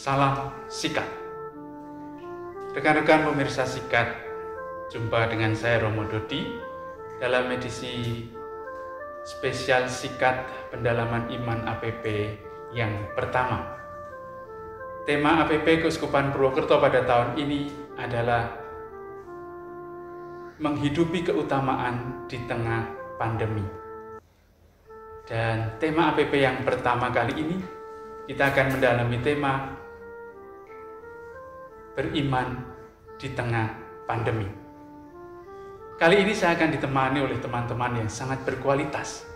Salam Sikat. Rekan-rekan pemirsa Sikat, jumpa dengan saya Romo Dodi dalam edisi spesial Sikat Pendalaman Iman APP yang pertama. Tema APP Keuskupan Purwokerto pada tahun ini adalah menghidupi keutamaan di tengah pandemi. Dan tema APP yang pertama kali ini kita akan mendalami tema beriman di tengah pandemi. Kali ini saya akan ditemani oleh teman-teman yang sangat berkualitas.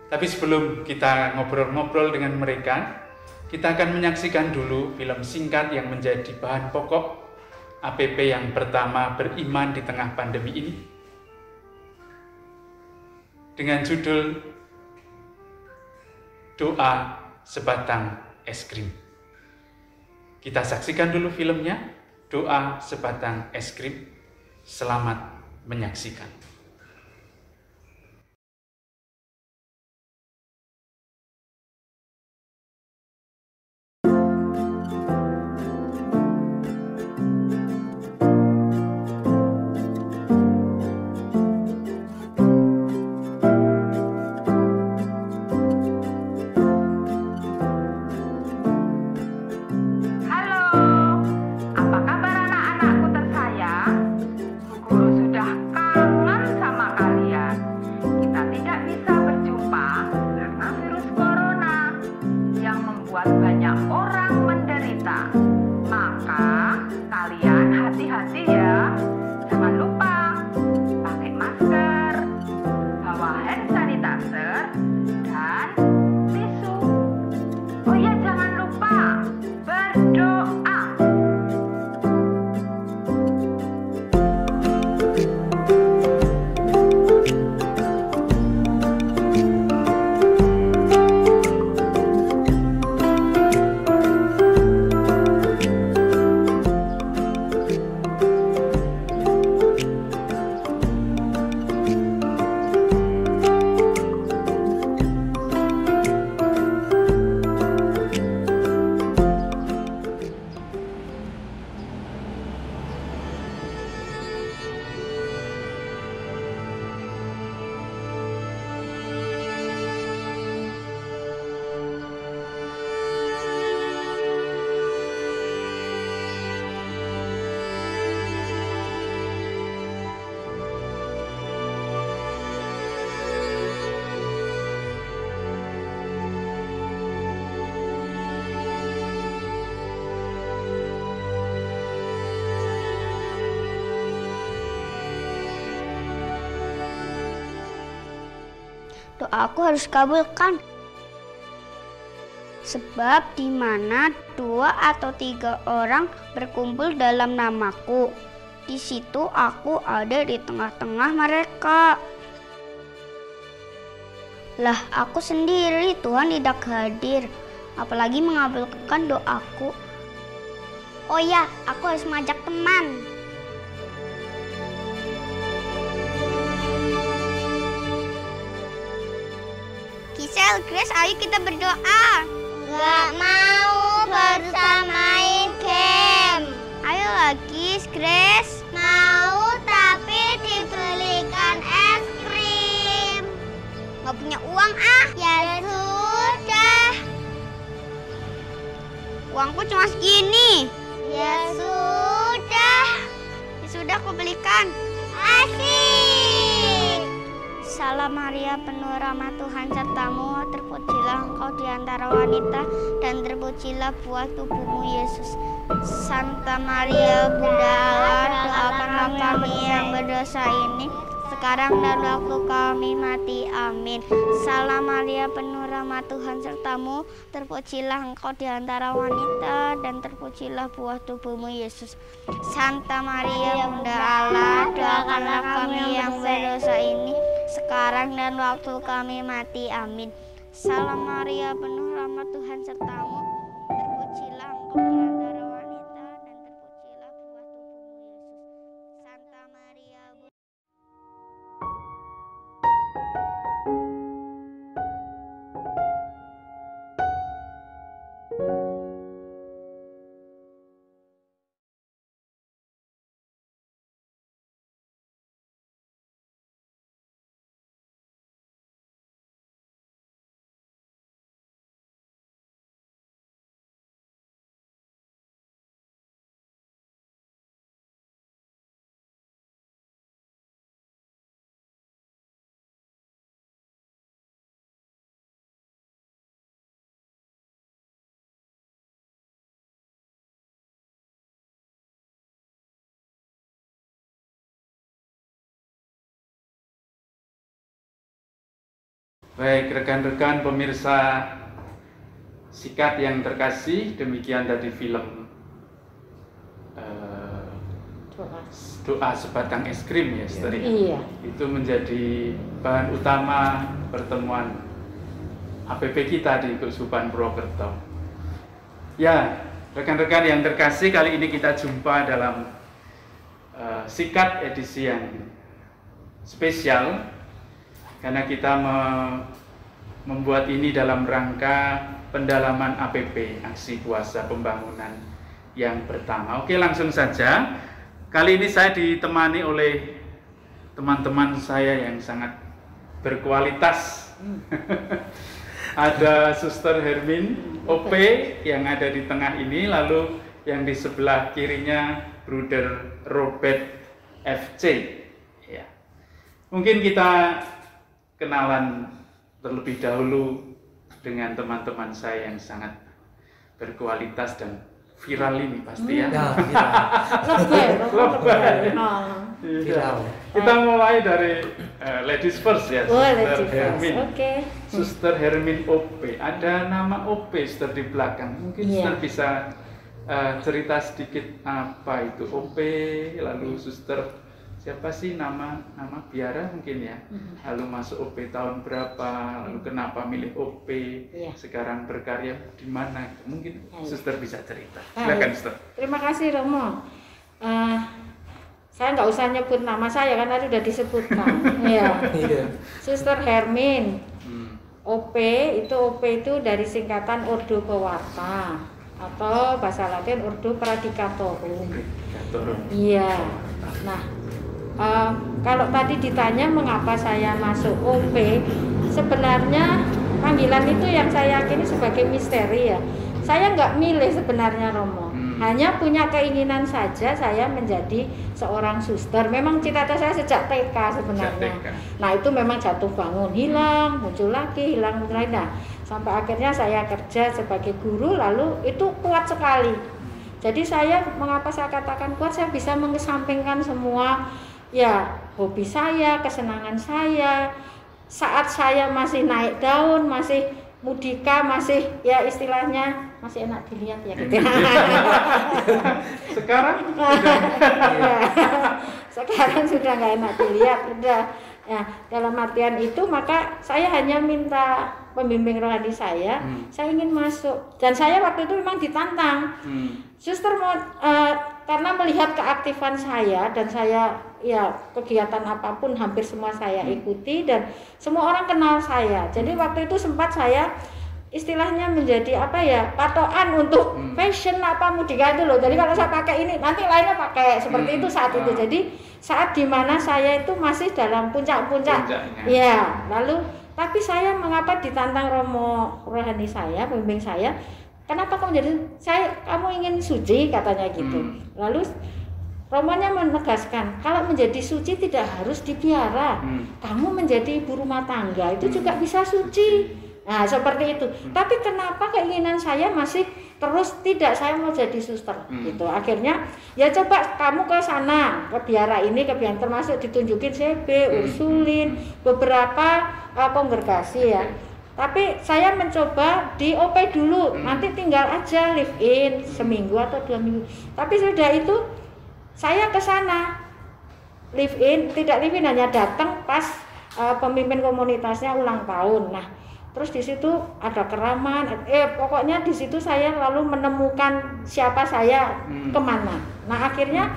Tapi sebelum kita ngobrol-ngobrol dengan mereka, kita akan menyaksikan dulu film singkat yang menjadi bahan pokok APP yang pertama beriman di tengah pandemi ini. Dengan judul Doa Sebatang Es Krim. Kita saksikan dulu filmnya, Doa Sebatang Es Krim. Selamat menyaksikan. Banyak orang menderita, maka kalian hati-hati ya. Jangan lupa pakai masker, bawa hand sanitizer, dan tisu. Oh ya, jangan lupa berdoa. Doaku harus kabulkan. Sebab di mana 2 atau 3 orang berkumpul dalam namaku, di situ aku ada di tengah-tengah mereka. Lah, aku sendiri Tuhan tidak hadir, apalagi mengabulkan doaku. Oh ya, aku harus mengajak teman. Gisel, Grace, ayo kita berdoa. Gak mau, barusan main game. Ayo lagi, Grace. Mau, tapi dibelikan es krim. Gak punya uang ah. Ya sudah. Uangku cuma segini. Ya sudah. Ya sudah, aku belikan. Asik. Salam Maria, penuh rahmat Tuhan sertamu, terpujilah engkau di antara wanita, dan terpujilah buah tubuhmu Yesus. Santa Maria, Bunda Allah, doakanlah kami yang berdosa ini, sekarang dan waktu kami mati. Amin. Salam Maria, penuh rahmat Tuhan sertamu, terpujilah engkau di antara wanita, dan terpujilah buah tubuhmu Yesus. Santa Maria, Bunda Allah, doakanlah kami yang berdosa ini, sekarang dan waktu kami mati. Amin. Salam Maria, penuh rahmat Tuhan sertamu, terpujilah engkau di antara wanita, dan terpujilah buah tubuhmu Yesus. Santa Maria, Baik rekan-rekan pemirsa Sikat yang terkasih, demikian tadi film doa sebatang es krim ya, Sister. Iya. Itu menjadi bahan utama pertemuan APP kita di Keuskupan Purwokerto. Ya, rekan-rekan yang terkasih, kali ini kita jumpa dalam Sikat edisi yang spesial karena kita membuat ini dalam rangka pendalaman APP, aksi kuasa pembangunan yang pertama. Oke, langsung saja. Kali ini saya ditemani oleh teman-teman saya yang sangat berkualitas. Ada Suster Hermin OP yang ada di tengah ini, lalu yang di sebelah kirinya Bruder Robert FC. Ya. Mungkin kita kenalan terlebih dahulu dengan teman-teman saya yang sangat berkualitas dan viral ini pasti ya. Lebay. Viral. Kita mulai dari ladies first ya, Suster Hermin. Suster Hermin OP. Ada nama OP Suster di belakang. Mungkin Suster bisa cerita sedikit apa itu OP, lalu Suster siapa sih nama biara mungkin ya, lalu masuk OP tahun berapa, lalu kenapa milih OP, sekarang berkarya di mana, mungkin Suster bisa cerita. Silakan Suster. Terima kasih Romo. Saya nggak usah nyebut nama saya kan tadi udah disebutkan. Ya. Suster Hermin. OP itu dari singkatan Ordo Pewarta atau bahasa Latin Ordo Predicatorum. Iya. Nah, kalau tadi ditanya mengapa saya masuk OP, sebenarnya panggilan itu yang saya yakini sebagai misteri ya. Saya nggak milih sebenarnya Romo, hanya punya keinginan saja saya menjadi seorang suster. Memang cita-cita saya sejak TK sebenarnya. Nah itu memang jatuh bangun, hilang, muncul lagi, hilang, muncul lagi. Nah, sampai akhirnya saya kerja sebagai guru, lalu itu kuat sekali. Jadi mengapa saya katakan kuat, saya bisa mengesampingkan semua ya hobi saya, kesenangan saya. Saat saya masih naik daun, masih mudika, masih ya istilahnya masih enak dilihat ya gitu. Sekarang sudah nggak enak dilihat, udah. Ya, dalam artian itu maka saya hanya minta pembimbing rohani saya ingin masuk, dan saya waktu itu memang ditantang. Suster mau karena melihat keaktifan saya dan saya ya kegiatan apapun hampir semua saya ikuti dan semua orang kenal saya. Jadi waktu itu sempat saya istilahnya menjadi apa ya, patokan untuk fashion apa mudika itu loh. Jadi kalau saya pakai ini nanti lainnya pakai seperti itu saat itu. Jadi saat dimana saya itu masih dalam puncak-puncak ya, lalu tapi saya mengapa ditantang Romo rohani saya, pembimbing saya, kenapa kamu jadi kamu ingin suci katanya gitu. Lalu Romonya menegaskan kalau menjadi suci tidak harus dipiara, kamu menjadi ibu rumah tangga itu juga bisa suci. Nah seperti itu. Tapi kenapa keinginan saya masih terus tidak, saya mau jadi suster gitu. Akhirnya ya coba kamu ke sana, ke biara ini, ke biara termasuk ditunjukin CB, Ursulin, beberapa kongregasi ya. Tapi saya mencoba di OP dulu, nanti tinggal aja live in seminggu atau 2 minggu. Tapi sudah itu saya ke sana live in, tidak live in, hanya datang pas pemimpin komunitasnya ulang tahun. Nah, terus di situ ada keraman, pokoknya di situ saya lalu menemukan siapa saya kemana. Nah akhirnya,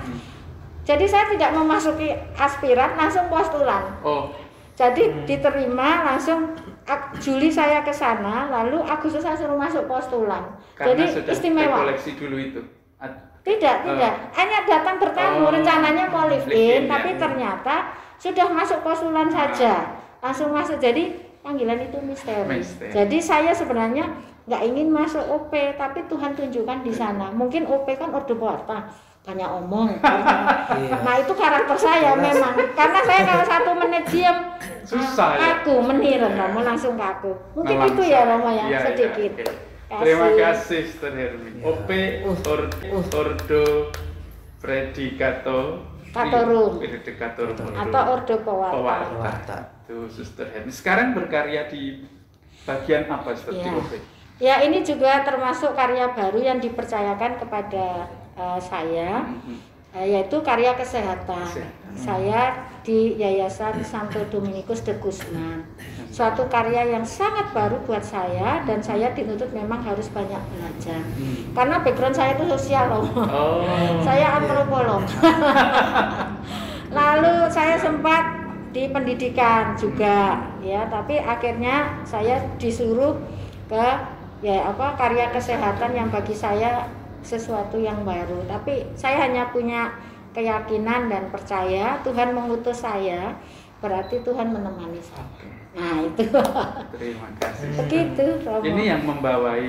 jadi saya tidak memasuki aspiran, langsung postulan. Jadi diterima langsung Juli saya ke sana, lalu Agustus saya suruh masuk postulan. Karena jadi sudah istimewa. Koleksi dulu itu. Tidak, hanya datang bertamu, rencananya mau live in, tapi ternyata sudah masuk postulan saja, langsung masuk. Jadi panggilan itu misteri. Jadi saya sebenarnya nggak ingin masuk OP, tapi Tuhan tunjukkan di sana. Mungkin OP kan Ordo Pewarta, banyak omong. Nah itu karakter saya memang. Karena saya kalau 1 menit diam, aku meniru, Romo langsung kaku. Mungkin itu ya Romo ya, sedikit. Terima kasih Sister Hermin. OP Ordo Predicatorum. Katorum periode Katorum atau Ordo Pewarta. Pewarta. Tuh Suster Hermin. Sekarang berkarya di bagian apa Suster Ya. Robert? Ya, ini juga termasuk karya baru yang dipercayakan kepada saya, yaitu karya kesehatan. Saya di Yayasan Santo Dominikus de Guzman. Suatu karya yang sangat baru buat saya, dan saya dituntut memang harus banyak belajar. Karena background saya itu sosial loh. Saya antropolog. Lalu saya sempat di pendidikan juga, ya, tapi akhirnya saya disuruh ke karya kesehatan yang bagi saya sesuatu yang baru. Tapi saya hanya punya keyakinan dan percaya Tuhan mengutus saya, berarti Tuhan menemani saya. Nah, itu. Terima kasih. Begitu, Romo. Ini yang membawai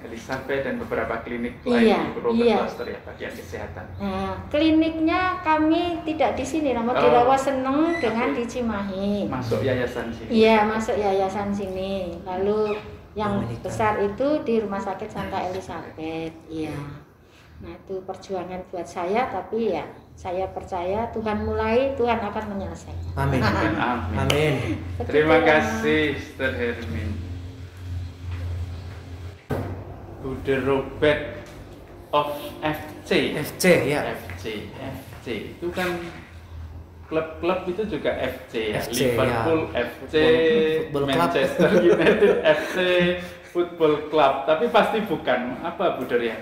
Elizabeth dan beberapa klinik Iya, lain Robert iya. Foster ya, bagian kesehatan. Nah, kliniknya kami tidak di sini, namun di Rawaseneng dengan di Cimahi. Masuk yayasan sini. Iya, masuk yayasan sini. Lalu yang besar itu di Rumah Sakit Santa Elizabeth. Iya. Nah, itu perjuangan buat saya, tapi ya saya percaya Tuhan mulai, Tuhan akan menyelesaikan. Amin. Amin. Amin. Terima kasih Sister Hermin. Bude Robert of FC. FC ya. FC itu kan klub-klub itu juga FC ya. FC, Liverpool ya. FC, Football Club. Manchester United FC, Football Club. Tapi pasti bukan. Apa Buder ya?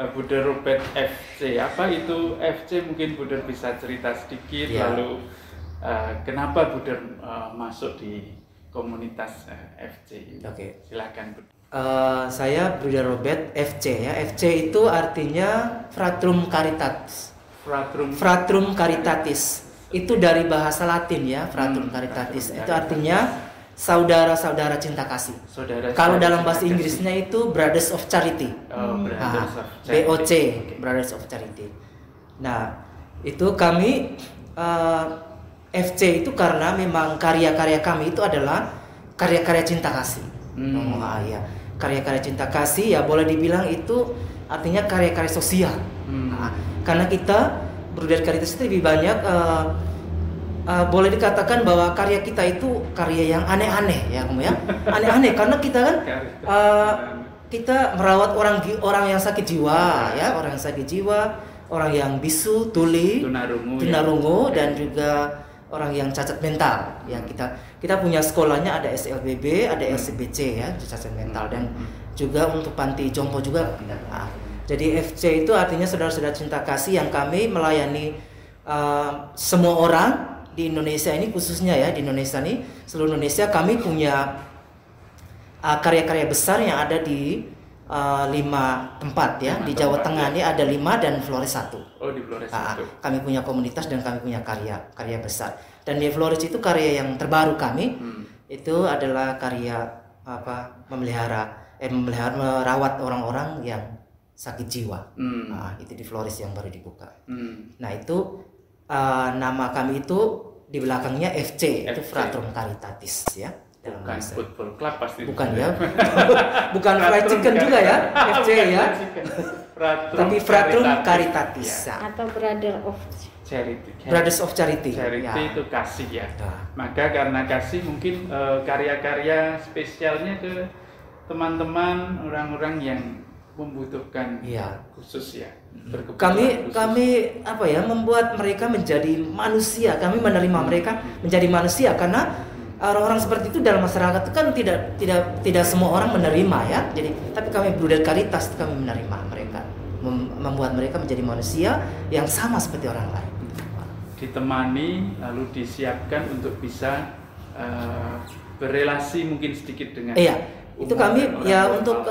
Buder Robert FC. Apa itu FC? Mungkin Buder bisa cerita sedikit. Ya. Lalu kenapa Buder masuk di komunitas FC? Oke. Silakan Buder. Saya Bruder Robert FC ya. FC itu artinya Fratrum Caritatis. Fratrum Caritatis itu dari bahasa Latin ya, Fratrum Caritatis. Itu artinya saudara-saudara cinta kasih. Kalau dalam bahasa Inggrisnya itu Brothers of Charity. Brothers of Charity. BOC, Brothers of Charity. Nah, itu kami FC itu karena memang karya-karya kami itu adalah karya-karya cinta kasih. Ya. Karya-karya cinta kasih ya boleh dibilang itu artinya karya-karya sosial. Nah, karena kita Bruder Caritas itu lebih banyak boleh dikatakan bahwa karya kita itu karya yang aneh-aneh ya kamu ya. Aneh-aneh karena kita kan kita merawat orang yang sakit jiwa ya, orang yang sakit jiwa, orang yang bisu, tuli, tunarungu dan juga orang yang cacat mental ya. Kita punya sekolahnya ada SLBB, ada LCBC ya, cacat mental, dan juga untuk panti jompo juga. Nah, jadi FC itu artinya saudara-saudara cinta kasih yang kami melayani semua orang di Indonesia ini, khususnya ya di Indonesia ini, seluruh Indonesia. Kami punya karya-karya besar yang ada di 5 tempat ya. Di Jawa Tengah ini ada 5 dan Flores 1. Oh, di Flores 1. Kami punya komunitas dan kami punya karya besar. Dan di Flores itu karya yang terbaru kami itu adalah karya merawat orang-orang yang sakit jiwa. Nah, itu di Flores yang baru dibuka. Nah, itu nama kami itu di belakangnya FC. Itu Fratrum Caritatis ya. Bukan Football Club pasti. Bukan ya. Bukan fried chicken juga ya, FC ya. Tapi Fratrum Caritatis atau Brother of Charity. Brothers of Charity. Charity ya. itu kasih ya. Maka karena kasih mungkin karya-karya spesialnya ke teman-teman orang-orang yang membutuhkan khusus ya. Kami membuat mereka menjadi manusia. Kami menerima mereka menjadi manusia karena orang-orang seperti itu dalam masyarakat itu kan tidak semua orang menerima ya. Jadi tapi kami Bruder Caritas kami menerima mereka, membuat mereka menjadi manusia yang sama seperti orang lain. Ditemani lalu disiapkan untuk bisa berrelasi mungkin sedikit dengan itu kami ya untuk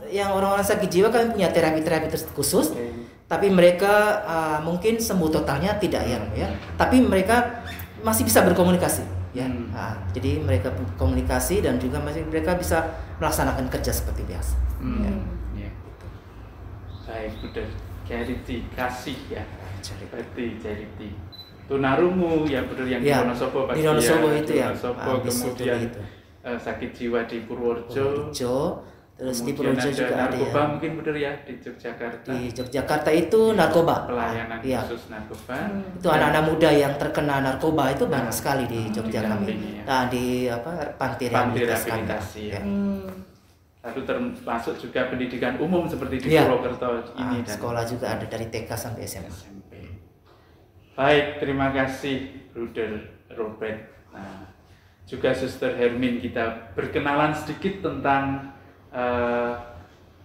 yang orang-orang sakit jiwa kami punya terapi-terapi khusus. Tapi mereka mungkin sembuh totalnya tidak ya. Tapi mereka masih bisa berkomunikasi ya. Jadi mereka berkomunikasi dan juga masih mereka bisa melaksanakan kerja seperti biasa. Ya. Baik, Buder Charity kasih ya. Charity. Tunarungu ya Buder yang di Wonosobo pasti. Di Wonosobo itu ya. Wonosobo kemudian sakit jiwa di Purworejo. Terus di Kemudian Projo juga ada narkoba ya. mungkin benar ya di Yogyakarta. Di Yogyakarta itu narkoba. Pelayanan Iya. khusus narkoba. Itu anak-anak muda yang terkena narkoba itu banyak sekali di Jogja kami. didampingi, ya. Nah, di apa panti Panti rehabilitasi kami. rehabilitasi ya. Ya. Lalu termasuk juga pendidikan umum seperti di Iya. Purwokerto ini dan Sekolah juga ada dari TK sampai SMA. SMP. Baik, terima kasih Bruder Robert. Nah, juga Suster Hermin, kita berkenalan sedikit tentang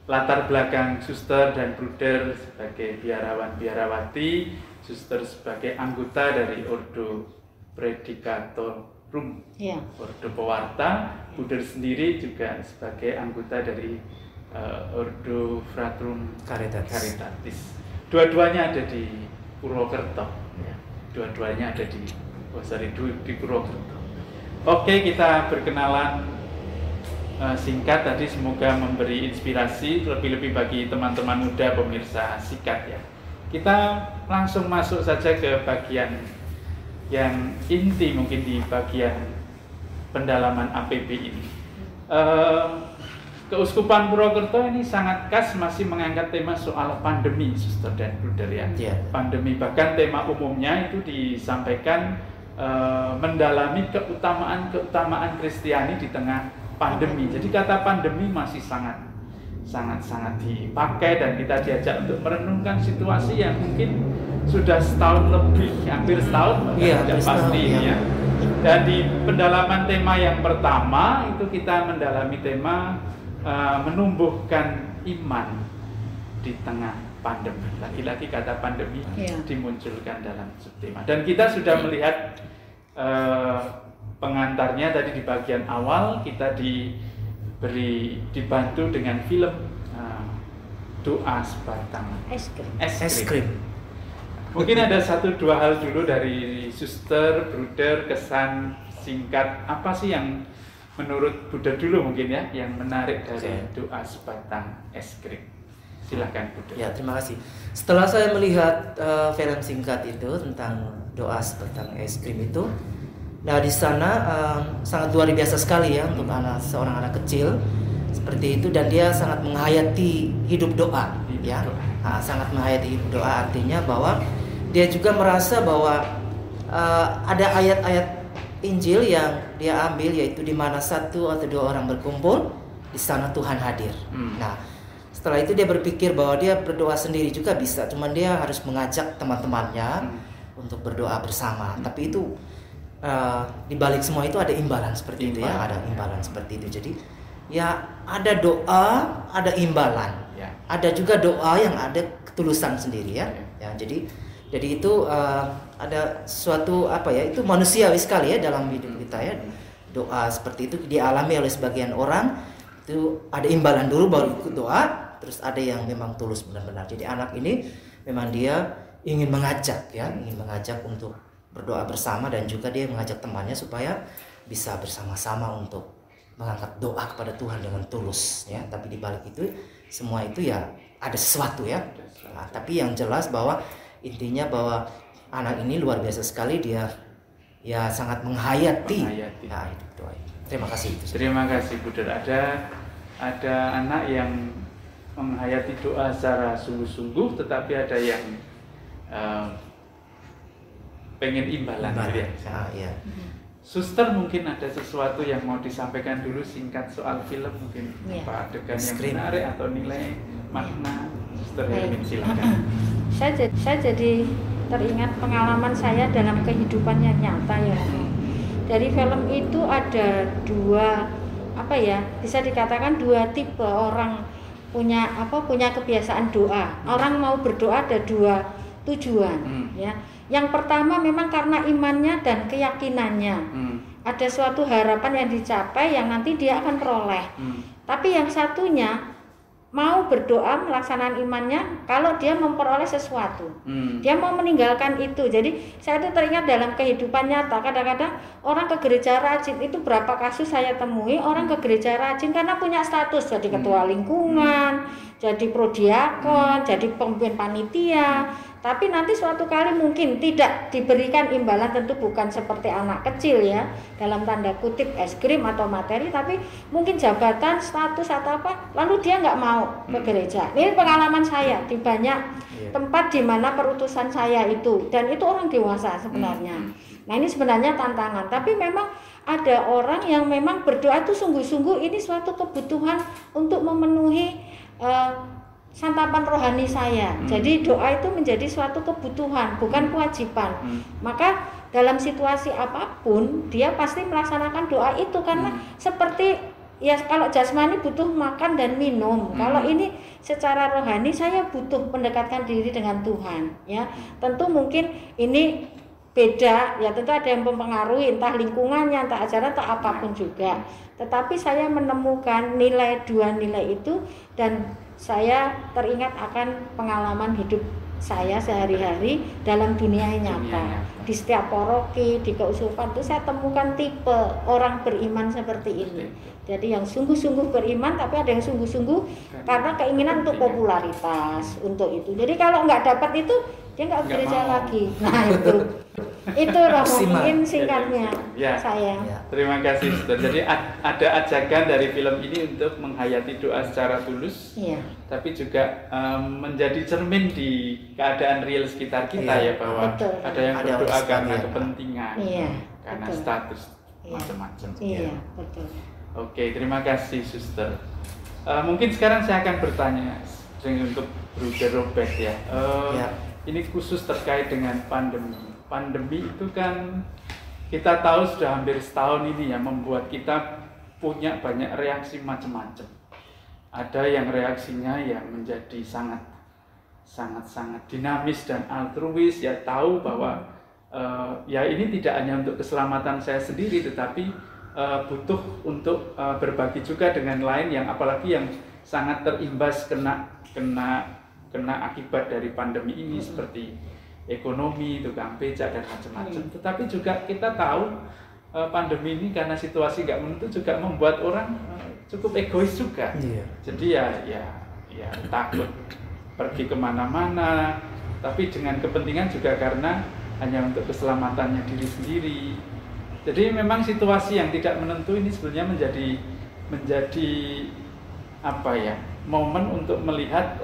latar belakang Suster dan Bruder sebagai biarawan-biarawati, Suster sebagai anggota dari Ordo Predicatorum, Ya. Ordo Pewarta, Bruder sendiri juga sebagai anggota dari Ordo Fratrum Caritatis. Dua-duanya ada di Purwokerto, ya. Dua-duanya ada di di Purwokerto. Oke, kita berkenalan singkat tadi, semoga memberi inspirasi lebih-lebih bagi teman-teman muda pemirsa Sikat ya. Kita langsung masuk saja ke bagian yang inti, mungkin di bagian pendalaman APB ini. Keuskupan Purwokerto ini sangat khas masih mengangkat tema soal pandemi, Suster dan Bruder ya. Yeah. Pandemi, bahkan tema umumnya itu disampaikan mendalami keutamaan Kristiani di tengah pandemi. Jadi kata pandemi masih sangat dipakai, dan kita diajak untuk merenungkan situasi yang mungkin sudah setahun lebih, hampir setahun, tidak pasti ya. Dan di pendalaman tema yang pertama itu kita mendalami tema menumbuhkan iman di tengah pandemi. Lagi-lagi kata pandemi dimunculkan dalam subtema. Dan kita sudah melihat pengantarnya tadi di bagian awal, kita dibantu dengan film doa sebatang es krim. Mungkin ada 1-2 hal dulu dari Suster, Bruder, kesan singkat apa sih yang menurut Bruder dulu mungkin ya, yang menarik dari doa sebatang es krim. Silahkan Bruder. Ya, terima kasih. Setelah saya melihat film singkat itu tentang doa sebatang es krim itu, nah di sana sangat luar biasa sekali ya untuk seorang anak kecil seperti itu, dan dia sangat menghayati hidup doa ya. Nah, sangat menghayati hidup doa artinya bahwa dia juga merasa bahwa ada ayat-ayat Injil yang dia ambil, yaitu di mana 1 atau 2 orang berkumpul, di sana Tuhan hadir. Nah, setelah itu dia berpikir bahwa dia berdoa sendiri juga bisa, cuman dia harus mengajak teman-temannya untuk berdoa bersama. Tapi itu di balik semua itu ada imbalan seperti itu ya, ada imbalan seperti itu. Jadi ya ada doa, ada imbalan. Ada juga doa yang ada ketulusan sendiri ya. Ya, jadi itu ada suatu apa ya, itu manusiawi sekali ya dalam hidup kita ya. Doa seperti itu dialami oleh sebagian orang, itu ada imbalan dulu baru ikut doa, terus ada yang memang tulus benar-benar. Jadi anak ini memang dia ingin mengajak untuk berdoa bersama, dan juga dia mengajak temannya supaya bisa bersama-sama untuk mengangkat doa kepada Tuhan dengan tulus ya. Tapi di balik itu semua itu ya ada sesuatu ya. Nah, tapi yang jelas bahwa intinya bahwa anak ini luar biasa sekali, dia ya sangat menghayati. Nah, hidup doa. Terima kasih. Terima kasih Bruder. Ada anak yang menghayati doa secara sungguh-sungguh, tetapi ada yang pengen imbalan. Ya. Suster, mungkin ada sesuatu yang mau disampaikan dulu singkat soal film, mungkin apa adegan yang menarik atau nilai makna. Suster Hermin, silakan. Saya jadi teringat pengalaman saya dalam kehidupan yang nyata ya. Dari film itu ada 2 bisa dikatakan 2 tipe orang punya kebiasaan doa. Orang mau berdoa ada 2 tujuan ya. Yang pertama memang karena imannya dan keyakinannya. Ada suatu harapan yang dicapai yang nanti dia akan peroleh. Tapi yang satunya mau berdoa melaksanakan imannya kalau dia memperoleh sesuatu. Dia mau meninggalkan itu. Jadi saya itu teringat dalam kehidupan nyata, kadang-kadang orang ke gereja rajin itu berapa kasus saya temui, orang ke gereja rajin karena punya status jadi ketua lingkungan, jadi prodiakon, jadi pemimpin panitia, Tapi nanti suatu kali mungkin tidak diberikan imbalan, tentu bukan seperti anak kecil ya, dalam tanda kutip es krim atau materi, tapi mungkin jabatan, status atau apa, lalu dia nggak mau ke gereja. Ini pengalaman saya di banyak tempat di mana perutusan saya itu, dan itu orang dewasa sebenarnya. Nah ini sebenarnya tantangan, tapi memang ada orang yang memang berdoa itu sungguh-sungguh, ini suatu kebutuhan untuk memenuhi santapan rohani saya. Jadi doa itu menjadi suatu kebutuhan, bukan kewajiban. Maka dalam situasi apapun dia pasti melaksanakan doa itu, karena seperti ya kalau jasmani butuh makan dan minum. Kalau ini secara rohani saya butuh mendekatkan diri dengan Tuhan ya. Tentu mungkin ini beda ya, tentu ada yang mempengaruhi, entah lingkungannya, entah ajaran, entah apapun juga. Tetapi saya menemukan dua nilai itu, dan saya teringat akan pengalaman hidup saya sehari-hari dalam dunia nyata. Di setiap paroki, di keuskupan itu saya temukan tipe orang beriman seperti ini. Jadi yang sungguh-sungguh beriman, tapi ada yang sungguh-sungguh karena keinginan untuk popularitas, untuk itu. Jadi kalau nggak dapat itu, dia nggak gereja lagi. Nah itu Romo, mungkin singkatnya saya. Terima kasih Suster. Jadi ada ajakan dari film ini untuk menghayati doa secara tulus, tapi juga menjadi cermin di keadaan real sekitar kita ya, bahwa ada yang berdoa karena kepentingan, karena status macam-macam. Betul. Oke, terima kasih Suster. Mungkin sekarang saya akan bertanya untuk Bruder Robert ya. Ini khusus terkait dengan pandemi. Pandemi itu kan kita tahu sudah hampir setahun ini ya, membuat kita punya banyak reaksi macam-macam. Ada yang reaksinya ya menjadi sangat dinamis dan altruis ya, tahu bahwa ya ini tidak hanya untuk keselamatan saya sendiri, tetapi butuh untuk berbagi juga dengan lain yang apalagi yang sangat terimbas kena akibat dari pandemi ini, seperti ekonomi, tukang becak dan macam-macam. Tetapi juga kita tahu pandemi ini karena situasi nggak menentu juga membuat orang cukup egois juga. Jadi ya takut pergi kemana-mana, tapi dengan kepentingan juga karena hanya untuk keselamatannya diri sendiri. Jadi memang situasi yang tidak menentu ini sebenarnya menjadi apa ya, momen untuk melihat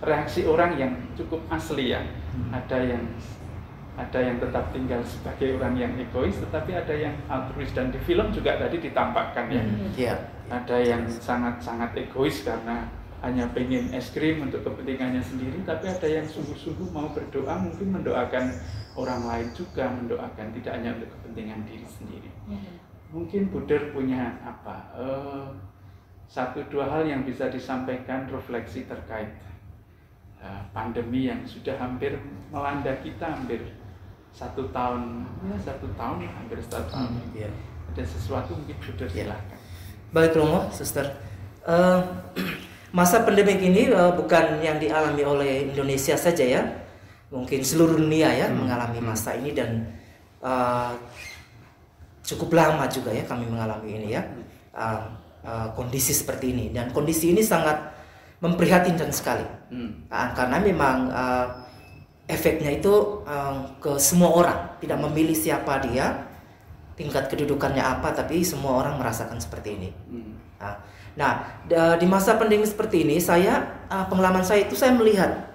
reaksi orang yang cukup asli ya. Ada yang tetap tinggal sebagai orang yang egois, tetapi ada yang altruis, dan di film juga tadi ditampakkan ya. Ada yang sangat egois karena hanya pengen es krim untuk kepentingannya sendiri, tapi ada yang sungguh-sungguh mau berdoa, mungkin mendoakan orang lain juga, mendoakan tidak hanya untuk kepentingan diri sendiri. Mungkin Buder punya apa? Satu dua hal yang bisa disampaikan, refleksi terkait pandemi yang sudah hampir melanda kita hampir satu tahun, hampir 1 tahun. Ada sesuatu mungkin Buder silakan. Baik Romo, Suster. Masa pandemi ini bukan yang dialami oleh Indonesia saja ya, mungkin seluruh dunia ya mengalami masa ini, dan cukup lama juga ya kami mengalami ini ya, kondisi seperti ini, dan kondisi ini sangat memprihatinkan sekali karena memang efeknya itu ke semua orang, tidak memilih siapa dia, tingkat kedudukannya apa, tapi semua orang merasakan seperti ini. Nah, di masa pandemi seperti ini, pengalaman saya itu saya melihat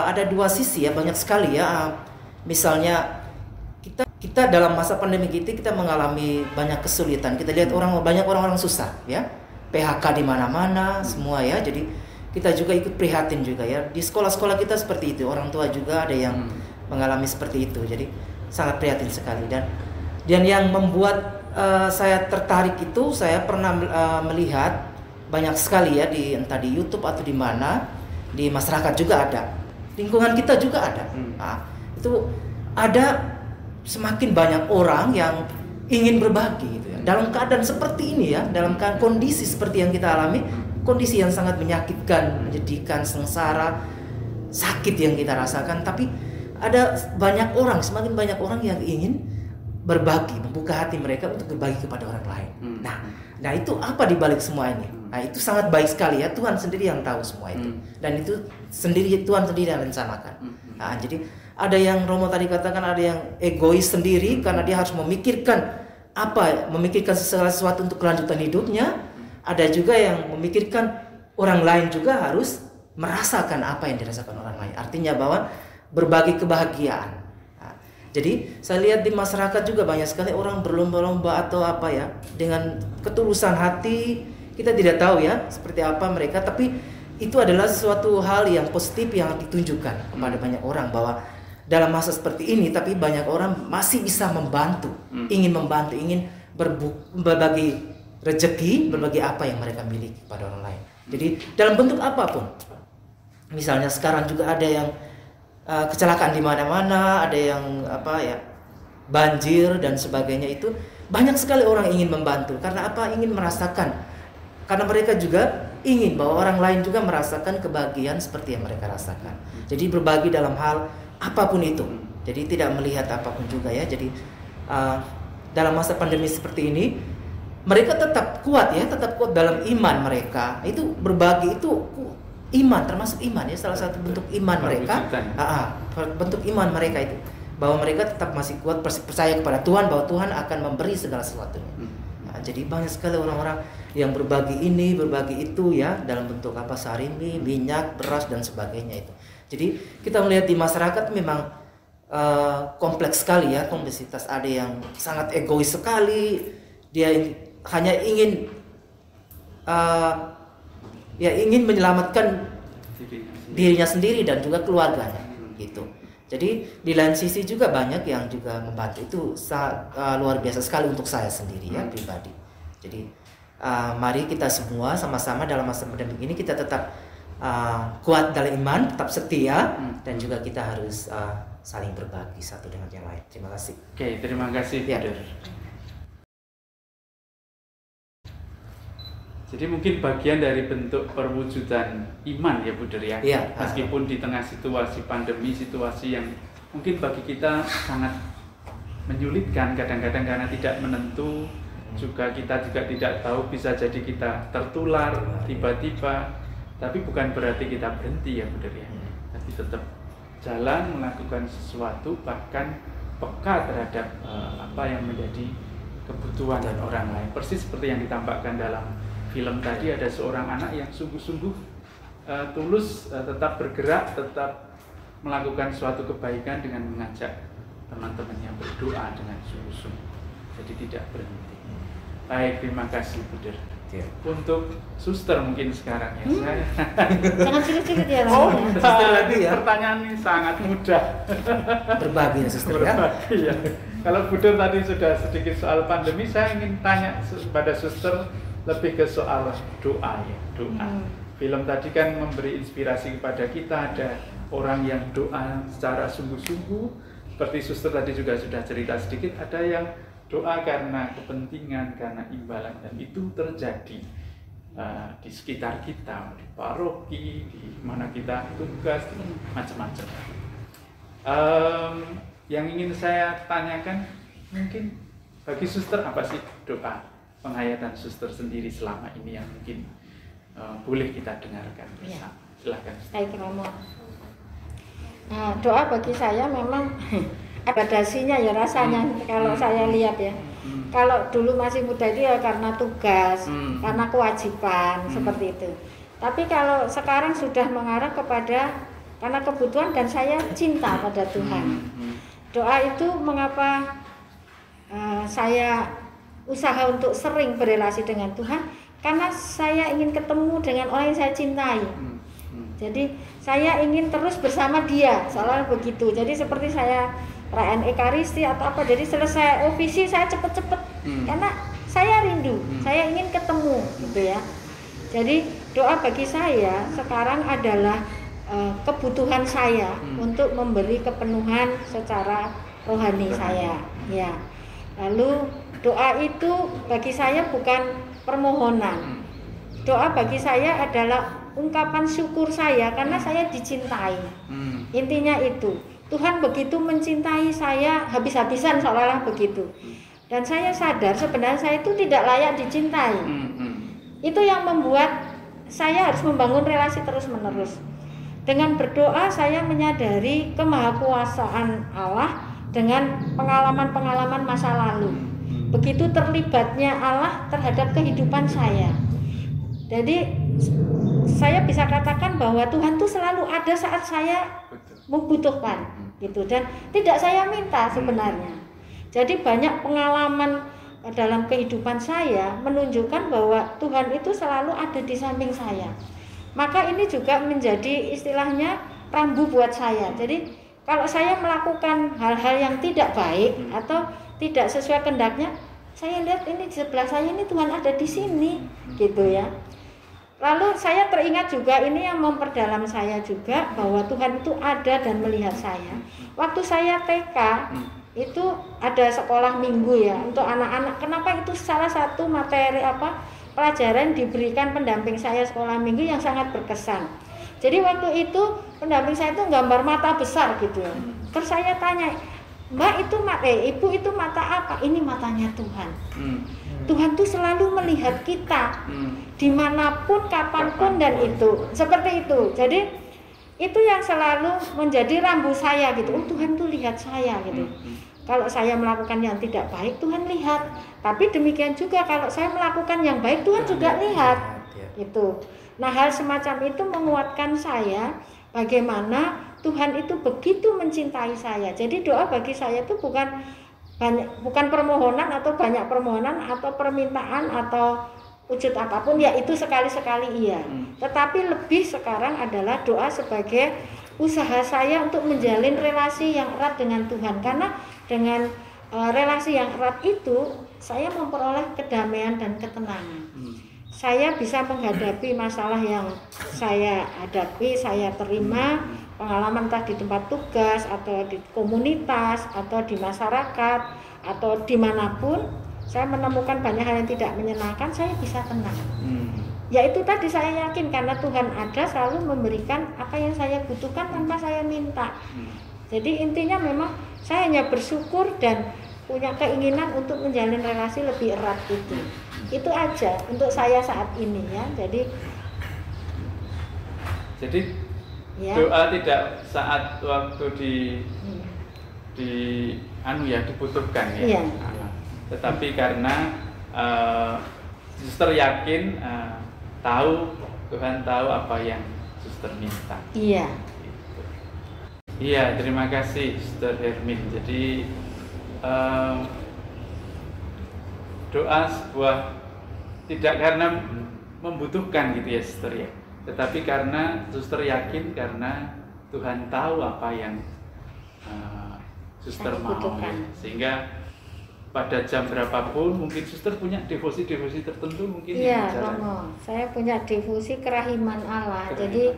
ada dua sisi ya, banyak sekali ya. Misalnya kita dalam masa pandemi kita mengalami banyak kesulitan. Kita lihat banyak orang-orang susah ya, PHK di mana-mana semua ya. Jadi kita juga ikut prihatin juga ya. Di sekolah-sekolah kita seperti itu, orang tua juga ada yang mengalami seperti itu. Jadi sangat prihatin sekali, dan yang membuat saya tertarik itu, saya pernah melihat banyak sekali ya entah di YouTube atau di mana, di masyarakat juga ada, lingkungan kita juga ada. Itu ada semakin banyak orang yang ingin berbagi gitu ya. Dalam keadaan seperti ini ya, dalam kondisi seperti yang kita alami, kondisi yang sangat menyakitkan, menyedihkan, sengsara, sakit yang kita rasakan, tapi ada semakin banyak orang yang ingin berbagi, membuka hati mereka untuk berbagi kepada orang lain. Nah itu apa di balik semua ini? Nah itu sangat baik sekali ya, Tuhan sendiri yang tahu semua itu. Dan itu sendiri Tuhan sendiri yang rencanakan. Nah, jadi ada yang Romo tadi katakan, ada yang egois sendiri karena dia harus memikirkan sesuatu untuk kelanjutan hidupnya. Ada juga yang memikirkan orang lain juga harus merasakan apa yang dirasakan orang lain. Artinya bahwa berbagi kebahagiaan. Jadi saya lihat di masyarakat juga banyak sekali orang berlomba-lomba atau apa ya, dengan ketulusan hati. Kita tidak tahu ya seperti apa mereka, tapi itu adalah sesuatu hal yang positif yang ditunjukkan kepada banyak orang, bahwa dalam masa seperti ini tapi banyak orang masih bisa membantu, ingin membantu, ingin berbagi rezeki, berbagi apa yang mereka miliki kepada orang lain. Jadi dalam bentuk apapun. Misalnya sekarang juga ada yang kecelakaan di mana-mana, ada yang banjir dan sebagainya, itu banyak sekali orang ingin membantu. Karena apa? Ingin merasakan. Karena mereka juga ingin bahwa orang lain juga merasakan kebahagiaan seperti yang mereka rasakan. Jadi berbagi dalam hal apapun itu. Jadi tidak melihat apapun juga ya. Jadi dalam masa pandemi seperti ini, mereka tetap kuat ya, tetap kuat dalam iman mereka. Itu berbagi itu iman, termasuk iman ya, salah satu bentuk iman mereka. Bentuk iman mereka itu, bahwa mereka tetap masih kuat, percaya kepada Tuhan, bahwa Tuhan akan memberi segala sesuatunya. Jadi banyak sekali orang-orang yang berbagi ini, berbagi itu ya, dalam bentuk sarimi, minyak, beras dan sebagainya itu. Jadi kita melihat di masyarakat memang kompleks sekali ya, kompleksitas. Ada yang sangat egois sekali, dia hanya ingin ingin menyelamatkan dirinya sendiri dan juga keluarganya gitu. Jadi di lain sisi juga banyak yang juga membantu. Itu luar biasa sekali untuk saya sendiri ya, pribadi. Jadi mari kita semua sama-sama dalam masa pandemi ini kita tetap kuat dalam iman, tetap setia, dan juga kita harus saling berbagi satu dengan yang lain. Terima kasih. Oke, terima kasih Buder. Jadi mungkin bagian dari bentuk perwujudan iman ya Buder ya. Meskipun di tengah situasi pandemi, situasi yang mungkin bagi kita sangat menyulitkan kadang-kadang karena tidak menentu, juga kita juga tidak tahu, bisa jadi kita tertular tiba-tiba. Tapi bukan berarti kita berhenti ya Buder ya. Tapi tetap jalan melakukan sesuatu, bahkan peka terhadap apa yang menjadi kebutuhan orang lain. Persis seperti yang ditampakkan dalam film tadi, ada seorang anak yang sungguh-sungguh tulus, tetap bergerak, tetap melakukan suatu kebaikan dengan mengajak teman-temannya berdoa dengan sungguh-sungguh. Jadi tidak berhenti. Baik, terima kasih Buder. Untuk suster mungkin sekarang ya. Saya sangat sulit ya. Pertanyaan ini sangat mudah. Berbagi ya suster ya. Ya. Kalau Buder tadi sudah sedikit soal pandemi, saya ingin tanya pada suster lebih ke soal doa ya, doa. Film tadi kan memberi inspirasi kepada kita, ada orang yang doa secara sungguh-sungguh, seperti suster tadi juga sudah cerita sedikit, ada yang doa karena kepentingan, karena imbalan, dan itu terjadi di sekitar kita, di paroki, di mana kita tugas, macam-macam. Yang ingin saya tanyakan, mungkin bagi suster apa sih doa? Penghayatan suster sendiri selama ini yang mungkin boleh kita dengarkan bersama. Silakan. Baik Romo. Nah, doa bagi saya memang ada dasinya ya rasanya. Kalau saya lihat ya, kalau dulu masih muda itu ya karena tugas, karena kewajiban seperti itu. Tapi kalau sekarang sudah mengarah kepada karena kebutuhan dan saya cinta pada Tuhan. Doa itu mengapa saya usaha untuk sering berrelasi dengan Tuhan, karena saya ingin ketemu dengan orang yang saya cintai. Jadi saya ingin terus bersama dia, soalnya begitu. Jadi seperti saya perayaan Ekaristi atau apa, jadi selesai OVC saya cepet-cepet karena saya rindu, saya ingin ketemu gitu ya. Jadi doa bagi saya sekarang adalah kebutuhan saya untuk memberi kepenuhan secara rohani saya ya. Lalu doa itu bagi saya bukan permohonan. Doa bagi saya adalah ungkapan syukur saya karena saya dicintai. Intinya itu. Tuhan begitu mencintai saya habis-habisan seolah-olah begitu. Dan saya sadar sebenarnya saya itu tidak layak dicintai. Itu yang membuat saya harus membangun relasi terus-menerus. Dengan berdoa saya menyadari kemahakuasaan Allah dengan pengalaman-pengalaman masa lalu. Begitu terlibatnya Allah terhadap kehidupan saya. Jadi saya bisa katakan bahwa Tuhan itu selalu ada saat saya membutuhkan gitu, dan tidak saya minta sebenarnya. Jadi banyak pengalaman dalam kehidupan saya menunjukkan bahwa Tuhan itu selalu ada di samping saya. Maka ini juga menjadi istilahnya rambu buat saya. Jadi kalau saya melakukan hal-hal yang tidak baik atau tidak sesuai kehendaknya, saya lihat ini di sebelah saya ini Tuhan ada di sini gitu ya. Lalu saya teringat juga ini yang memperdalam saya juga bahwa Tuhan itu ada dan melihat saya. Waktu saya TK itu ada sekolah minggu ya untuk anak-anak. Kenapa itu salah satu materi pelajaran diberikan pendamping saya sekolah minggu yang sangat berkesan. Jadi waktu itu pendamping saya itu gambar mata besar gitu. Terus saya tanya, Mbak itu Ibu itu mata apa? Ini matanya Tuhan. Tuhan tuh selalu melihat kita dimanapun, kapanpun dan itu seperti itu. Jadi itu yang selalu menjadi rambu saya gitu. Oh Tuhan tuh lihat saya gitu. Kalau saya melakukan yang tidak baik Tuhan lihat. Tapi demikian juga kalau saya melakukan yang baik Tuhan juga lihat. Gitu. Nah hal semacam itu menguatkan saya bagaimana Tuhan itu begitu mencintai saya. Jadi doa bagi saya itu bukan permohonan atau banyak permohonan atau permintaan atau wujud apapun, ya itu sekali-sekali iya. Tetapi lebih sekarang adalah doa sebagai usaha saya untuk menjalin relasi yang erat dengan Tuhan. Karena dengan relasi yang erat itu saya memperoleh kedamaian dan ketenangan. Saya bisa menghadapi masalah yang saya hadapi, saya terima, pengalaman entah di tempat tugas atau di komunitas atau di masyarakat atau dimanapun, saya menemukan banyak hal yang tidak menyenangkan, saya bisa tenang. Ya itu tadi saya yakin karena Tuhan ada selalu memberikan apa yang saya butuhkan tanpa saya minta. Jadi intinya memang saya hanya bersyukur dan punya keinginan untuk menjalin relasi lebih erat itu. Itu aja untuk saya saat ini ya. Jadi ya. Doa tidak saat waktu dibutuhkan ya. Tetapi karena suster yakin tahu Tuhan tahu apa yang suster minta. Iya. Gitu. Iya, terima kasih Suster Hermin. Jadi doa sebuah tidak karena membutuhkan gitu ya suster ya, tetapi karena suster yakin karena Tuhan tahu apa yang suster mau ya. Sehingga pada jam berapapun mungkin suster punya devosi-devosi tertentu mungkin iya, saya punya devosi kerahiman Allah. Jadi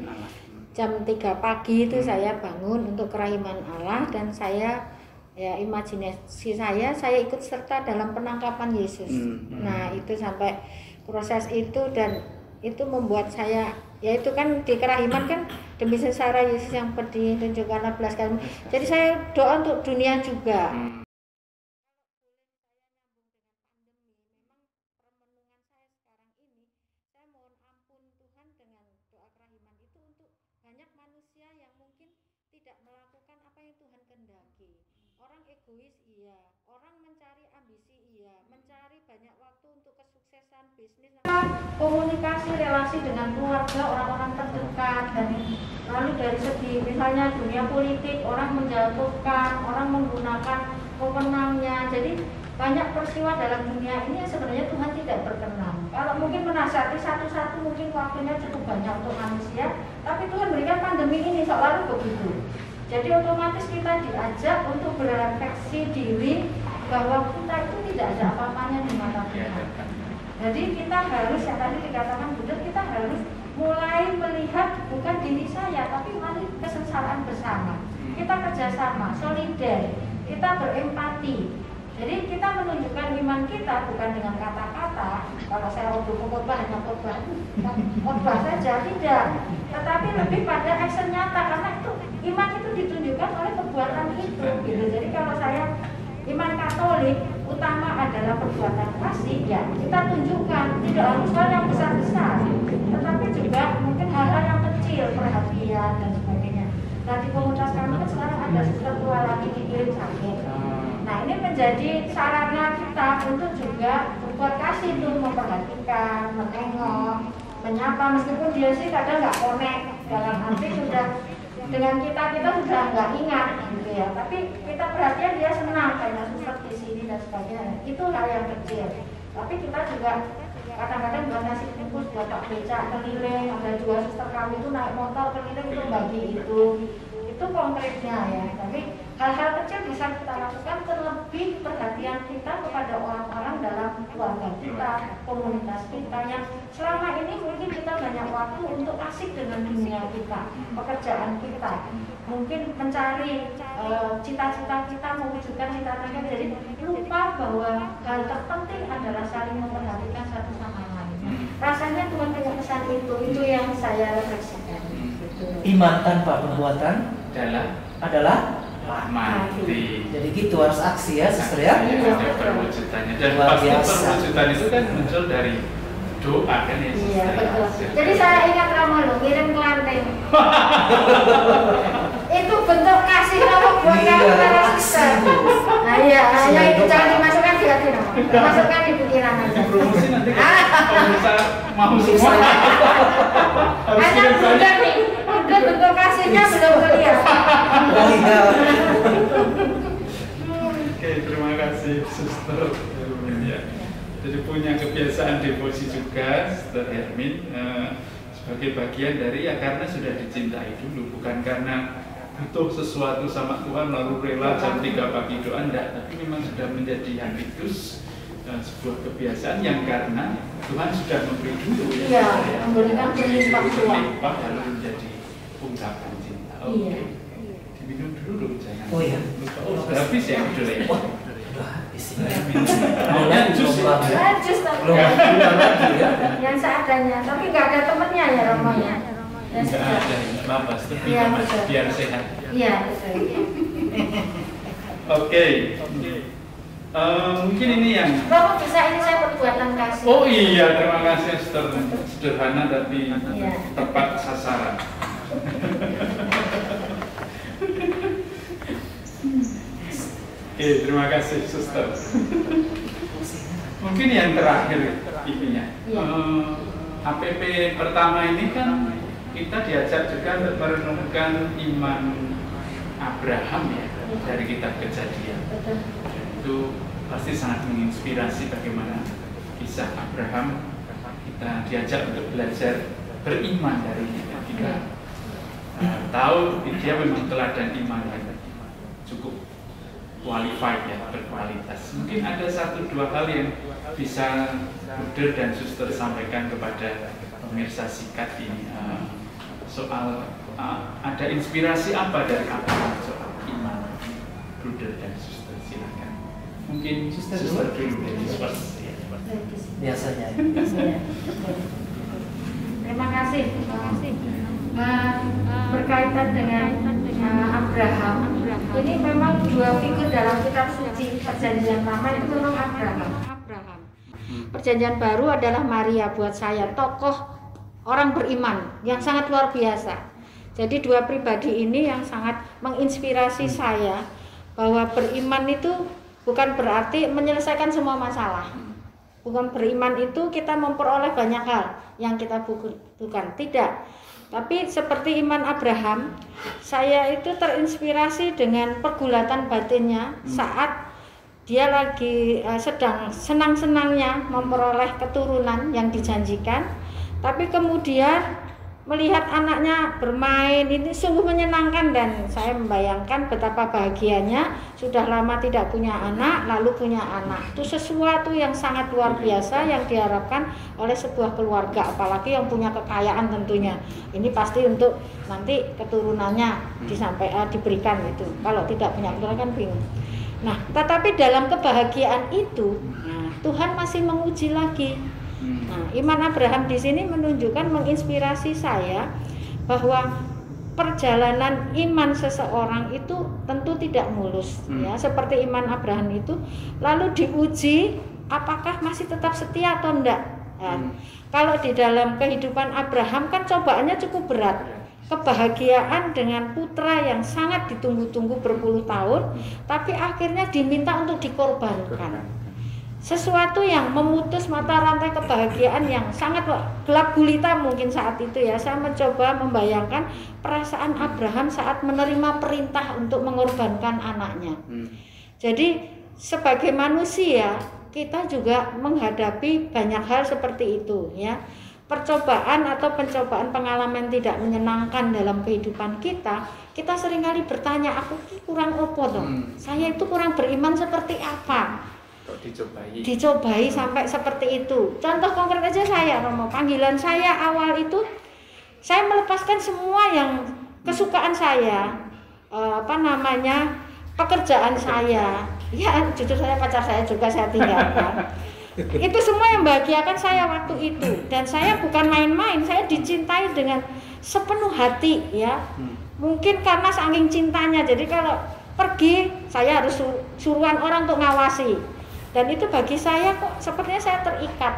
jam 3 pagi itu saya bangun untuk kerahiman Allah dan saya ya imajinasi saya ikut serta dalam penangkapan Yesus. Nah itu sampai proses itu dan itu membuat saya, ya itu kan di kerahiman kan demi sengsara Yesus yang pedih tunjukkanlah belas kasihan. Jadi saya doa untuk dunia juga. Orang egois iya, orang mencari ambisi iya, mencari banyak waktu untuk kesuksesan bisnis, komunikasi relasi dengan keluarga, orang-orang terdekat, dan lalu dari segi misalnya dunia politik, orang menjatuhkan, orang menggunakan wewenangnya. Jadi banyak peristiwa dalam dunia ini yang sebenarnya Tuhan tidak berkenan. Kalau mungkin menasihati satu-satu mungkin waktunya cukup banyak untuk manusia, tapi Tuhan berikan pandemi ini seolah begitu. Jadi otomatis kita diajak untuk berefleksi diri bahwa kita itu tidak ada apa-apanya di mata Tuhan. Jadi kita harus, yang tadi dikatakan Bunda, kita harus mulai melihat bukan diri saya, tapi mari kesengsaraan bersama. Kita kerjasama, solider, kita berempati. Jadi kita menunjukkan iman kita bukan dengan kata-kata. Kalau saya waktu khotbah hanya khotbah saja, tidak. Tetapi lebih pada action nyata, karena itu iman itu ditunjukkan oleh perbuatan itu gitu. Jadi kalau saya iman Katolik utama adalah perbuatan kasih, ya kita tunjukkan, tidak harus hal yang besar-besar, tetapi juga mungkin hal-hal yang kecil, perhatian dan sebagainya. Nah di komunitas kami kan sekarang ada suster tua lagi dikirim sakit. Nah ini menjadi sarana kita untuk juga berbuat kasih, itu memperhatikan, menengok, menyapa, meskipun dia sih kadang nggak connect, dalam arti sudah dengan kita sudah nggak ingat gitu ya, tapi kita perhatian dia senang kayak suster di sini dan sebagainya. Itu hal yang kecil, tapi kita juga kadang-kadang buat nasi bungkus, buat tak becak keliling, ada juga suster kami itu naik motor keliling itu bagi itu konkretnya ya. Tapi hal-hal kecil bisa kita lakukan, terlebih perhatian kita kepada orang-orang dalam keluarga kita, komunitas kita yang selama ini mungkin kita banyak waktu untuk asik dengan dunia kita, pekerjaan kita, mungkin mencari cita-cita kita, mewujudkan cita-cita kita, jadi lupa bahwa hal terpenting adalah saling memperhatikan satu sama lain. Rasanya Tuhan punya pesan itu yang saya refleksikan. Iman tanpa perbuatan adalah mati. Jadi gitu harus aksi ya, suster ya. Ada perwujudannya, dan pasti perwujudan itu kan muncul dari doa kan ya. Iya betul. Jadi saya ingat Romo lo ngirim kelanteng. Itu bentuk kasih Romo buat kami para suster. Nah iya, hanya itu jangan dimasukkan di hati Romo, masukkan di pikiran aja. Promosi nanti kalau bisa mau semua. Hanya udah nih, udah bentuk kasihnya belum kelihatan. Oh iya. Oke, terima kasih Suster Hermin ya. Jadi punya kebiasaan devosi juga Suster Hermin sebagai bagian dari ya karena sudah dicintai dulu, bukan karena butuh sesuatu sama Tuhan lalu rela jam 3 pagi doa, enggak, tapi memang sudah menjadi habitus, sebuah kebiasaan yang karena Tuhan sudah memberi dulu ya, memberikan berlimpah Tuhan, lalu menjadi ungkapan cinta. Oke. Diminum dulu jangan. Oh iya. Lupa. Habis ya udah. Udah habis ini. Maunya jus ya. Jus Belum lagi ya. yang seadanya, tapi nggak ada temennya ya Romo ya. Enggak ada, enggak apa-apa, tapi biar sehat. Iya, betul. Oke. Mungkin ini yang Romo bisa ini saya perbuatan kasih. Oh iya, terima kasih Suster. Sederhana tapi Iya. tepat sasaran. Oke, terima kasih Suster. Mungkin yang terakhir ini ya. Iya. APP pertama ini kan kita diajak juga untuk merenungkan iman Abraham ya, dari kitab Kejadian. Betul. Itu pasti sangat menginspirasi bagaimana kisah Abraham. Kita diajak untuk belajar beriman dari kita. Tahu dia memang teladan iman yang cukup qualified ya, berkualitas. Mungkin ada 1-2 hal yang bisa Bruder dan Suster sampaikan kepada pemirsa Sikat ini soal ada inspirasi apa dari Abraham soal iman, Bruder dan Suster, silakan. Mungkin Suster dulu dari first ya. Biasanya. Terima kasih. Berkaitan dengan Abraham, ini memang 2 figur dalam kitab suci Perjanjian Lama itu memang Abraham. Perjanjian Baru adalah Maria buat saya, tokoh orang beriman yang sangat luar biasa. Jadi 2 pribadi ini yang sangat menginspirasi saya bahwa beriman itu bukan berarti menyelesaikan semua masalah. Bukan beriman itu kita memperoleh banyak hal yang kita butuhkan, tidak. Tapi seperti iman Abraham, saya itu terinspirasi dengan pergulatan batinnya saat dia lagi sedang senang-senangnya memperoleh keturunan yang dijanjikan, tapi kemudian melihat anaknya bermain ini sungguh menyenangkan, dan saya membayangkan betapa bahagianya sudah lama tidak punya anak lalu punya anak. Itu sesuatu yang sangat luar biasa yang diharapkan oleh sebuah keluarga, apalagi yang punya kekayaan tentunya. Ini pasti untuk nanti keturunannya diberikan itu. Kalau tidak punya keturunan kan bingung. Nah, tetapi dalam kebahagiaan itu Tuhan masih menguji lagi. Nah, iman Abraham di sini menunjukkan, menginspirasi saya bahwa perjalanan iman seseorang itu tentu tidak mulus ya, seperti iman Abraham itu lalu diuji apakah masih tetap setia atau enggak. Kalau di dalam kehidupan Abraham kan cobaannya cukup berat, kebahagiaan dengan putra yang sangat ditunggu-tunggu berpuluh tahun, tapi akhirnya diminta untuk dikorbankan. Sesuatu yang memutus mata rantai kebahagiaan yang sangat gelap gulita mungkin saat itu ya. Saya mencoba membayangkan perasaan Abraham saat menerima perintah untuk mengorbankan anaknya. Jadi sebagai manusia kita juga menghadapi banyak hal seperti itu ya. Percobaan atau pencobaan pengalaman tidak menyenangkan dalam kehidupan kita seringkali bertanya, aku kurang opo dong? Saya itu kurang beriman seperti apa? Dicobai sampai seperti itu. Contoh konkret aja saya, Romo, panggilan saya awal itu saya melepaskan semua yang kesukaan saya, pekerjaan saya. Ya, jujur saya pacar saya juga saya tinggalkan. Itu semua yang bahagiakan saya waktu itu, dan saya bukan main-main, saya dicintai dengan sepenuh hati ya. Mungkin karena saking cintanya, jadi kalau pergi saya harus suruhan orang untuk ngawasi. Dan itu bagi saya kok sepertinya saya terikat,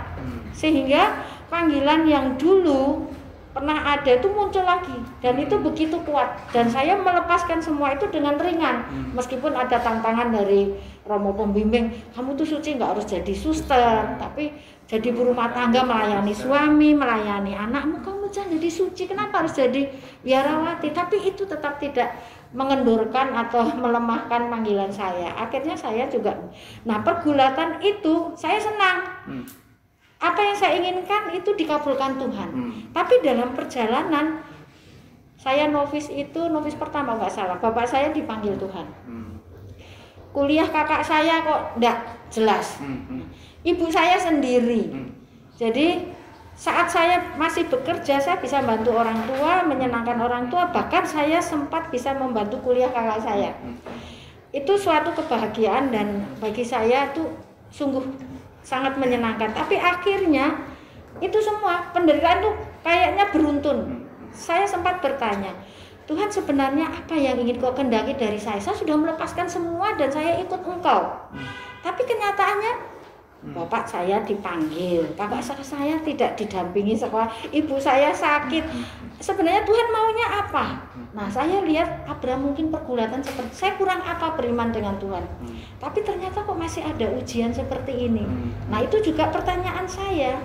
sehingga panggilan yang dulu pernah ada itu muncul lagi, dan itu begitu kuat, dan saya melepaskan semua itu dengan ringan, meskipun ada tantangan dari Romo pembimbing, kamu tuh suci nggak harus jadi suster, tapi jadi ibu rumah tangga, melayani suami, melayani anakmu, kamu jangan jadi suci, kenapa harus jadi biarawati? Tapi itu tetap tidak mengendurkan atau melemahkan panggilan saya. Akhirnya saya juga, nah pergulatan itu saya senang. Apa yang saya inginkan itu dikabulkan Tuhan. Tapi dalam perjalanan saya novis pertama nggak salah, bapak saya dipanggil Tuhan. Kuliah kakak saya kok enggak jelas. Ibu saya sendiri. Jadi saat saya masih bekerja, saya bisa bantu orang tua, menyenangkan orang tua, bahkan saya sempat bisa membantu kuliah kakak saya. Itu suatu kebahagiaan dan bagi saya itu sungguh sangat menyenangkan. Tapi akhirnya itu semua penderitaan itu kayaknya beruntun. Saya sempat bertanya, Tuhan sebenarnya apa yang ingin kau kehendaki dari saya? Saya sudah melepaskan semua dan saya ikut engkau. Tapi kenyataannya bapak saya dipanggil, kakak saya tidak didampingi sekolah, ibu saya sakit. Sebenarnya Tuhan maunya apa? Nah, saya lihat Abraham mungkin pergulatan seperti saya kurang apa beriman dengan Tuhan. Tapi ternyata kok masih ada ujian seperti ini. Nah, itu juga pertanyaan saya.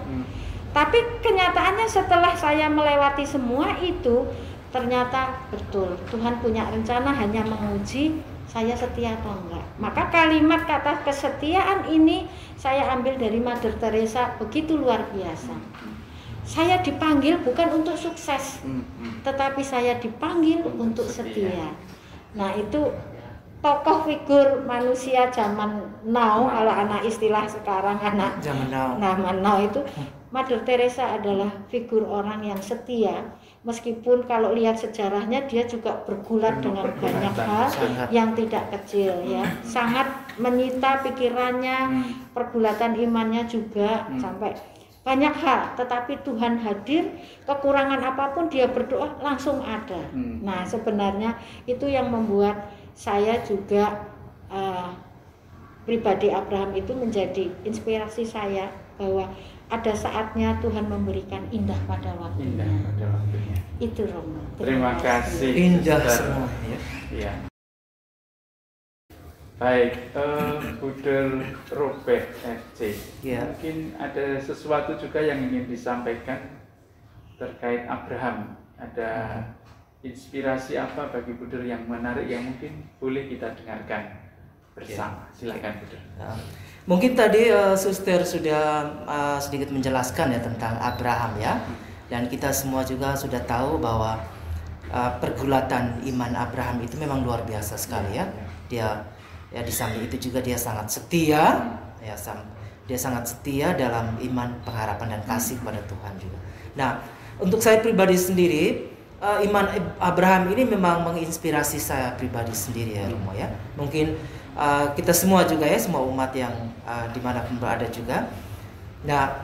Tapi kenyataannya setelah saya melewati semua itu, ternyata betul Tuhan punya rencana hanya menguji saya setia atau enggak. Maka kalimat kata kesetiaan ini saya ambil dari Mother Teresa, begitu luar biasa. Saya dipanggil bukan untuk sukses, tetapi saya dipanggil untuk setia. Nah, itu tokoh figur manusia zaman now, kalau anak istilah sekarang anak zaman now itu Mother Teresa adalah figur orang yang setia. Meskipun kalau lihat sejarahnya dia juga bergulat dengan banyak hal yang tidak kecil ya, sangat menyita pikirannya, pergulatan imannya juga sampai banyak hal. Tetapi Tuhan hadir, kekurangan apapun dia berdoa langsung ada. Nah, sebenarnya itu yang membuat saya juga pribadi Abraham itu menjadi inspirasi saya bahwa ada saatnya Tuhan memberikan indah pada waktunya. Itu Romo. Terima kasih. Indah Sister. semua ya. Baik, Budel Robert FC. Ya. Mungkin ada sesuatu juga yang ingin disampaikan terkait Abraham. Ada inspirasi apa bagi Budel yang menarik yang mungkin boleh kita dengarkan bersama? Silakan Budel. Mungkin tadi Suster sudah sedikit menjelaskan ya tentang Abraham ya, dan kita semua juga sudah tahu bahwa pergulatan iman Abraham itu memang luar biasa sekali ya. Dia ya di samping itu juga dia sangat setia ya, dia sangat setia dalam iman, pengharapan dan kasih kepada Tuhan juga. Nah, untuk saya pribadi sendiri iman Abraham ini memang menginspirasi saya pribadi sendiri ya Romo ya. Mungkin kita semua juga ya, semua umat yang dimanapun berada juga. Nah,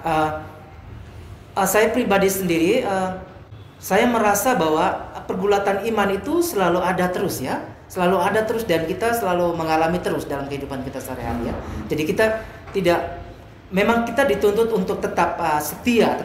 saya pribadi sendiri saya merasa bahwa pergulatan iman itu selalu ada terus ya, selalu ada terus, dan kita selalu mengalami terus dalam kehidupan kita sehari-hari ya. Jadi kita tidak, memang kita dituntut untuk tetap setia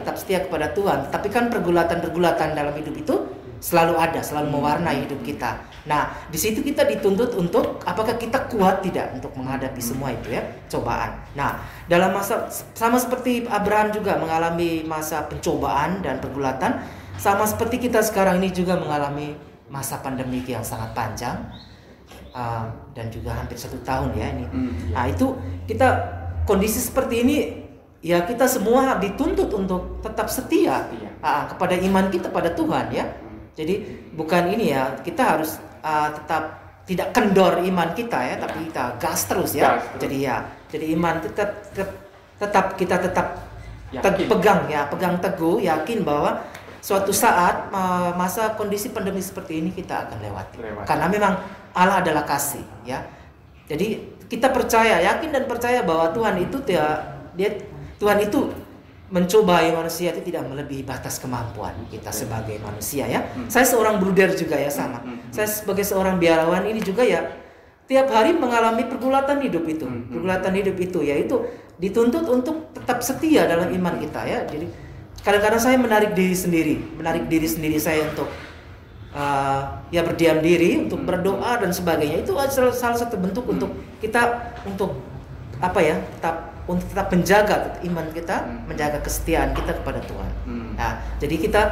kepada Tuhan, tapi kan pergulatan-pergulatan dalam hidup itu selalu ada, selalu mewarnai hidup kita. Nah, di situ kita dituntut untuk apakah kita kuat tidak untuk menghadapi semua itu ya, cobaan. Nah, dalam masa sama seperti Abraham juga mengalami masa pencobaan dan pergulatan, sama seperti kita sekarang ini juga mengalami masa pandemik yang sangat panjang dan juga hampir 1 tahun ya ini. Nah, itu kita kondisi seperti ini ya, kita semua dituntut untuk tetap setia kepada iman kita pada Tuhan ya. Jadi bukan ini ya, kita harus tetap tidak kendor iman kita ya, tapi kita gas terus ya. Jadi iman kita tetap pegang teguh, yakin bahwa suatu saat masa kondisi pandemi seperti ini kita akan lewati. Karena memang Allah adalah kasih ya. Jadi kita percaya, yakin dan percaya bahwa Tuhan itu Tuhan itu mencobai manusia itu tidak melebihi batas kemampuan kita sebagai manusia ya. Saya seorang bruder juga ya, sama. Saya sebagai seorang biarawan ini juga ya, tiap hari mengalami pergulatan hidup itu. Pergulatan hidup itu yaitu dituntut untuk tetap setia dalam iman kita ya. Jadi kadang-kadang saya menarik diri sendiri saya untuk ya berdiam diri, untuk berdoa dan sebagainya. Itu salah satu bentuk untuk kita untuk apa ya, tetap menjaga iman kita, menjaga kesetiaan kita kepada Tuhan. Nah, jadi kita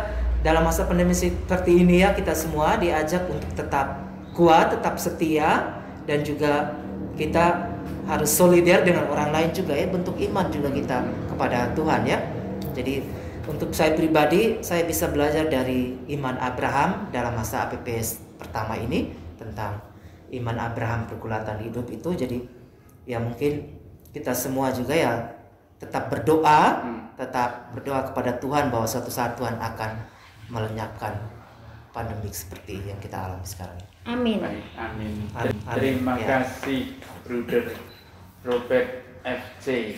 dalam masa pandemi seperti ini ya, kita semua diajak untuk tetap kuat, tetap setia, dan juga kita harus solider dengan orang lain juga ya, bentuk iman juga kita kepada Tuhan ya. Jadi untuk saya pribadi, saya bisa belajar dari iman Abraham dalam masa APPS pertama ini, tentang iman Abraham pergulatan hidup itu. Jadi ya mungkin kita semua juga ya tetap berdoa kepada Tuhan bahwa suatu saat Tuhan akan melenyapkan pandemik seperti yang kita alami sekarang. Amin. Amin. Terima kasih Bruder Robert FC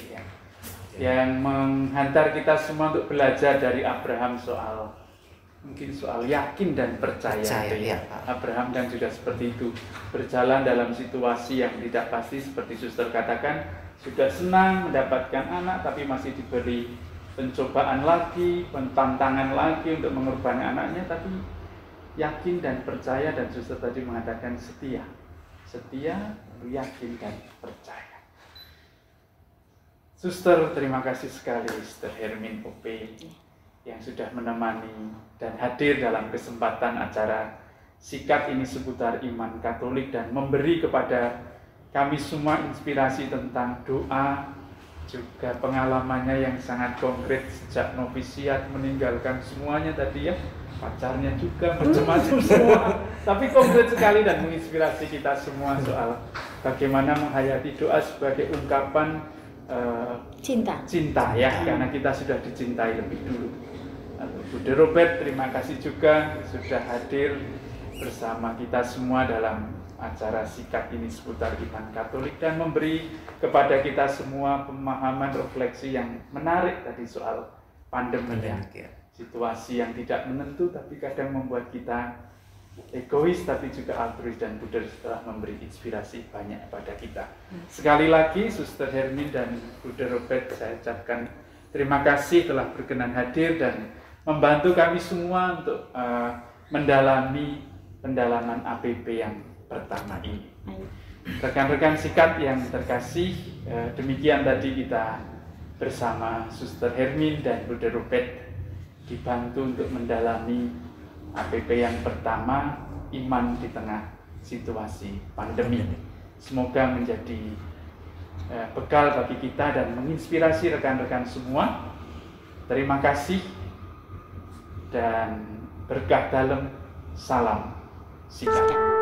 yang menghantar kita semua untuk belajar dari Abraham soal yakin dan percaya. Abraham kan juga seperti itu, berjalan dalam situasi yang tidak pasti seperti suster katakan. Sudah senang mendapatkan anak, tapi masih diberi pencobaan lagi, tantangan lagi untuk mengorbankan anaknya, tapi yakin dan percaya, dan suster tadi mengatakan setia, yakin dan percaya. Suster, terima kasih sekali Suster Hermin OP yang sudah menemani dan hadir dalam kesempatan acara Sikat ini seputar iman Katolik, dan memberi kepada kami semua inspirasi tentang doa, juga pengalamannya yang sangat konkret sejak novisiat, meninggalkan semuanya tadi ya, pacarnya juga macam-macam semua, tapi konkret sekali dan menginspirasi kita semua soal bagaimana menghayati doa sebagai ungkapan cinta ya, karena kita sudah dicintai lebih dulu. Bruder Robert, terima kasih juga sudah hadir bersama kita semua dalam acara Sikat ini seputar iman Katolik, dan memberi kepada kita semua pemahaman refleksi yang menarik tadi soal pandemi ya. Situasi yang tidak menentu tapi kadang membuat kita egois tapi juga altruis, dan Bruder telah memberi inspirasi banyak kepada kita. Sekali lagi Suster Hermin dan Bruder Robert, saya ucapkan terima kasih telah berkenan hadir dan membantu kami semua untuk mendalami pendalaman APP yang pertama ini. Rekan-rekan Sikat yang terkasih, demikian tadi kita bersama Suster Hermin dan Bruder Robert dibantu untuk mendalami APP yang pertama, iman di tengah situasi pandemi. Semoga menjadi bekal bagi kita dan menginspirasi rekan-rekan semua. Terima kasih dan berkah dalam. Salam Sikat.